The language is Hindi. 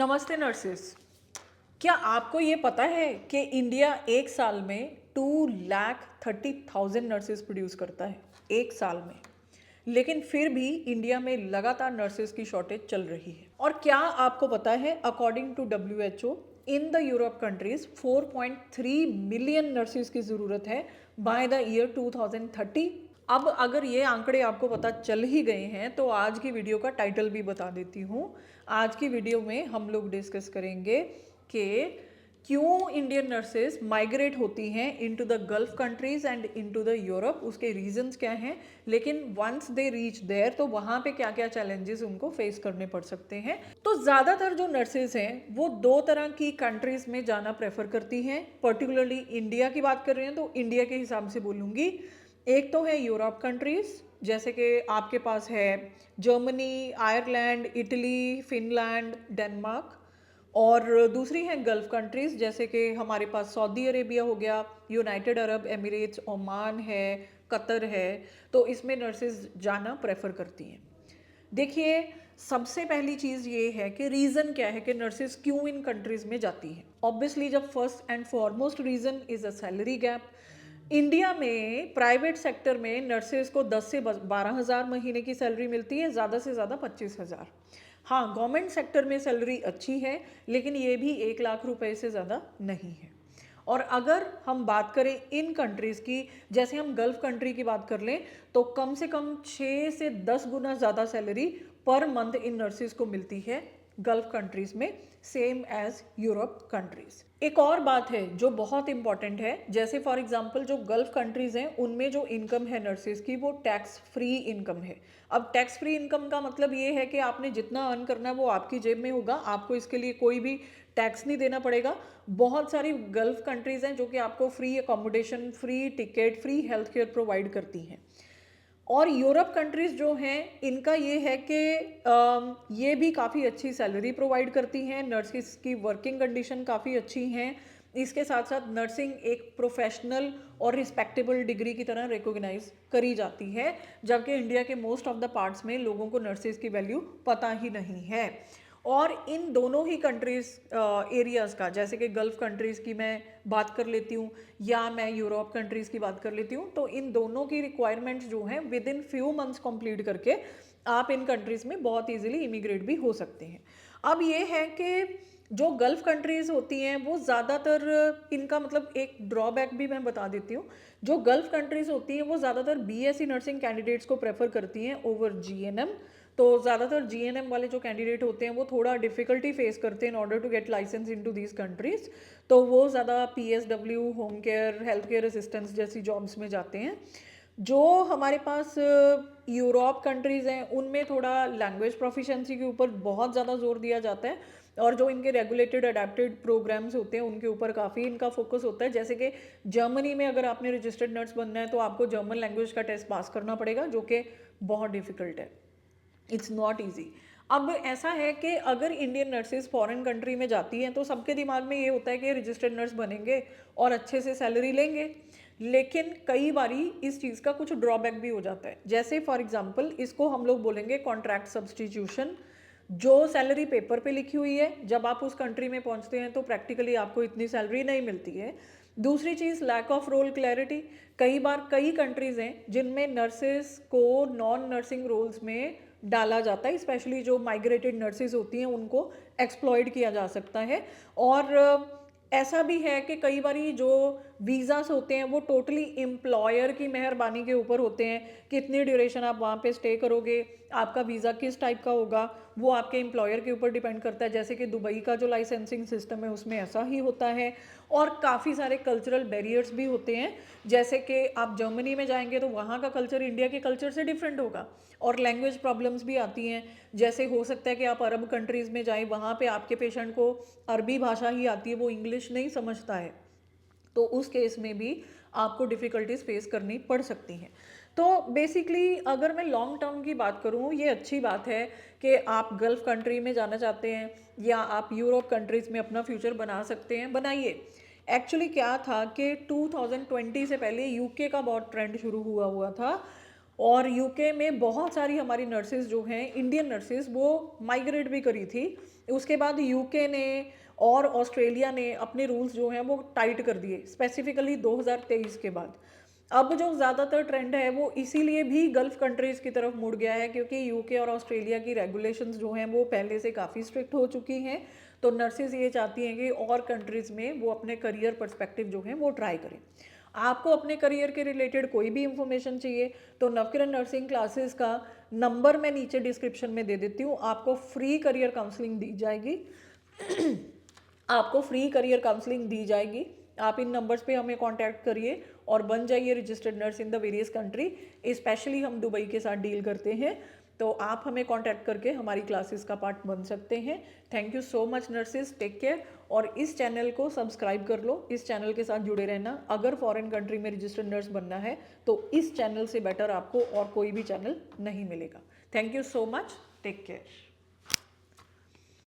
नमस्ते नर्सेस। क्या आपको ये पता है कि इंडिया एक साल में 2,30,000 नर्सेस प्रोड्यूस करता है एक साल में। लेकिन फिर भी इंडिया में लगातार नर्सेस की शॉर्टेज चल रही है। और क्या आपको पता है according to WHO in the Europe countries 4.3 million nurses की ज़रूरत है बाय द ईयर 2030। अब अगर ये आंकड़े आपको पता चल ही गए हैं तो आज की वीडियो का टाइटल भी बता देती हूँ। आज की वीडियो में हम लोग डिस्कस करेंगे कि क्यों इंडियन नर्सेस माइग्रेट होती हैं into the gulf countries and into the Europe, उसके रीजंस क्या हैं, लेकिन वंस दे रीच देयर तो वहाँ पे क्या क्या चैलेंजेस उनको फेस करने पड़ सकते हैं। तो ज़्यादातर जो नर्सेज हैं वो दो तरह की कंट्रीज में जाना प्रेफर करती हैं। पर्टिकुलरली इंडिया की बात कर रहे हैं तो इंडिया के हिसाब से बोलूँगी। एक तो है यूरोप कंट्रीज, जैसे कि आपके पास है Germany, Ireland, Italy, Finland, Denmark. और दूसरी है गल्फ कंट्रीज, जैसे कि हमारे पास सऊदी अरेबिया हो गया, यूनाइटेड अरब एमिरेट्स, ओमान है, कतर है। तो इसमें नर्सेज जाना प्रेफर करती हैं। देखिए, सबसे पहली चीज़ ये है कि रीज़न क्या है कि नर्सेज क्यों इन कंट्रीज़ में जाती हैं। ऑब्वियसली जब first and foremost reason is a salary gap. India में प्राइवेट सेक्टर में नर्सेज को 10 से 12,000 महीने की सैलरी मिलती है, ज़्यादा से ज़्यादा 25,000। हाँ, गवर्नमेंट सेक्टर में सैलरी अच्छी है, लेकिन ये भी 1 लाख रुपए से ज़्यादा नहीं है। और अगर हम बात करें इन कंट्रीज़ की, जैसे हम गल्फ कंट्री की बात कर लें, तो कम से कम 6 से 10 गुना ज़्यादा salary per month in nurses को मिलती है गल्फ कंट्रीज़ में, सेम एज यूरोप कंट्रीज़। एक और बात है जो बहुत इंपॉर्टेंट है, जैसे फॉर एग्जांपल जो गल्फ कंट्रीज़ हैं उनमें जो इनकम है नर्सेज की वो टैक्स फ्री इनकम है। अब टैक्स फ्री इनकम का मतलब ये है कि आपने जितना अर्न करना है वो आपकी जेब में होगा, आपको इसके लिए कोई भी टैक्स नहीं देना पड़ेगा। बहुत सारी गल्फ कंट्रीज़ हैं जो कि आपको free accommodation, free ticket, free health care provide करती हैं। और यूरोप कंट्रीज़ जो हैं इनका ये है कि ये भी काफ़ी अच्छी सैलरी प्रोवाइड करती हैं, नर्सिस की वर्किंग कंडीशन काफ़ी अच्छी हैं। इसके साथ साथ नर्सिंग एक प्रोफेशनल और रिस्पेक्टेबल डिग्री की तरह रिकॉग्नाइज करी जाती है, जबकि इंडिया के मोस्ट ऑफ द पार्ट्स में लोगों को नर्सिस की वैल्यू पता ही नहीं है। और इन दोनों ही कंट्रीज़ एरियाज़ का, जैसे कि गल्फ कंट्रीज़ की मैं बात कर लेती हूँ या मैं यूरोप कंट्रीज़ की बात कर लेती हूँ, तो इन दोनों की रिक्वायरमेंट्स जो हैं with in few months complete करके आप इन कंट्रीज़ में बहुत इजीली इमिग्रेट भी हो सकते हैं। अब ये है कि जो गल्फ कंट्रीज़ होती हैं वो ज़्यादातर, इनका मतलब एक ड्रॉबैक भी मैं बता देती हूँ। जो गल्फ कंट्रीज़ होती हैं वो ज़्यादातर BSc नर्सिंग कैंडिडेट्स को प्रेफर करती हैं ओवर GNM। तो ज़्यादातर GNM वाले जो कैंडिडेट होते हैं वो थोड़ा डिफ़िकल्टी फेस करते हैं in order to get license into these countries. तो वो ज़्यादा PSW, home care, health care assistants जैसी जॉब्स में जाते हैं। जो हमारे पास यूरोप कंट्रीज़ हैं उनमें थोड़ा लैंग्वेज प्रोफिशिएंसी के ऊपर बहुत ज़्यादा जोर दिया जाता है, और जो इनके रेगुलेटेड अडेप्टेड प्रोग्राम्स होते हैं उनके ऊपर काफ़ी इनका फोकस होता है। जैसे कि जर्मनी में अगर आपने रजिस्टर्ड नर्स बनना है तो आपको जर्मन लैंग्वेज का टेस्ट पास करना पड़ेगा, जो कि बहुत डिफ़िकल्ट है, इट्स नॉट ईजी। अब ऐसा है कि अगर इंडियन नर्सेज फॉरेन कंट्री में जाती हैं तो सबके दिमाग में ये होता है कि रजिस्टर्ड नर्स बनेंगे और अच्छे से सैलरी लेंगे, लेकिन कई बारी इस चीज़ का कुछ ड्रॉबैक भी हो जाता है। जैसे फॉर एग्जांपल इसको हम लोग बोलेंगे कॉन्ट्रैक्ट सब्सटीट्यूशन। जो सैलरी पेपर पे लिखी हुई है, जब आप उस कंट्री में पहुंचते हैं तो प्रैक्टिकली आपको इतनी सैलरी नहीं मिलती है। दूसरी चीज़, लैक ऑफ रोल क्लैरिटी। कई बार कई कंट्रीज़ हैं जिनमें नर्सेज को नॉन नर्सिंग रोल्स में डाला जाता है, स्पेशली जो माइग्रेटेड नर्सेज होती हैं उनको एक्सप्लॉयड किया जा सकता है। और ऐसा भी है कि कई बारी जो वीज़ास होते हैं वो टोटली एम्प्लॉयर की मेहरबानी के ऊपर होते हैं, कितनी ड्यूरेशन आप वहाँ पे स्टे करोगे, आपका वीज़ा किस टाइप का होगा, वो आपके एम्प्लॉयर के ऊपर डिपेंड करता है। जैसे कि दुबई का जो लाइसेंसिंग सिस्टम है उसमें ऐसा ही होता है। और काफ़ी सारे कल्चरल बैरियर्स भी होते हैं, जैसे कि आप जर्मनी में जाएंगे तो वहाँ का कल्चर इंडिया के कल्चर से डिफरेंट होगा, और लैंग्वेज प्रॉब्लम्स भी आती हैं। जैसे हो सकता है कि आप अरब कंट्रीज़ में जाएं, वहाँ पे आपके पेशेंट को अरबी भाषा ही आती है, वो इंग्लिश नहीं समझता है, तो उस केस में भी आपको डिफ़िकल्टीज फेस करनी पड़ सकती हैं। तो बेसिकली अगर मैं लॉन्ग टर्म की बात करूँ, ये अच्छी बात है कि आप गल्फ कंट्री में जाना चाहते हैं या आप यूरोप कंट्रीज़ में अपना फ्यूचर बना सकते हैं, बनाइए। एक्चुअली क्या था कि 2020 से पहले यूके का बहुत ट्रेंड शुरू हुआ था, और यूके में बहुत सारी हमारी नर्सेज जो हैं, इंडियन नर्सेज, वो माइग्रेट भी करी थी उसके बाद यूके ने और ऑस्ट्रेलिया ने अपने रूल्स जो हैं वो टाइट कर दिए, स्पेसिफिकली 2023 के बाद। अब जो ज़्यादातर ट्रेंड है वो इसीलिए भी गल्फ़ कंट्रीज़ की तरफ मुड़ गया है, क्योंकि यूके और ऑस्ट्रेलिया की रेगुलेशंस जो हैं वो पहले से काफ़ी स्ट्रिक्ट हो चुकी हैं। तो नर्सेज ये चाहती हैं कि और कंट्रीज़ में वो अपने करियर पर्सपेक्टिव जो है वो ट्राई करें। आपको अपने करियर के रिलेटेड कोई भी इंफॉर्मेशन चाहिए तो नवकिरण नर्सिंग क्लासेस का नंबर मैं नीचे डिस्क्रिप्शन में दे देती हूँ। आपको फ्री करियर काउंसलिंग दी जाएगी आपको फ्री करियर काउंसलिंग दी जाएगी। आप इन नंबर्स पे हमें कांटेक्ट करिए और बन जाइए registered nurse in the various country. Specially हम दुबई के साथ डील करते हैं, तो आप हमें कांटेक्ट करके हमारी क्लासेस का पार्ट बन सकते हैं। Thank you so much nurses, take care. और इस चैनल को सब्सक्राइब कर लो, इस चैनल के साथ जुड़े रहना। अगर फॉरेन कंट्री में रजिस्टर्ड नर्स बनना है तो इस चैनल से बेटर आपको और कोई भी चैनल नहीं मिलेगा। Thank you so much, take care.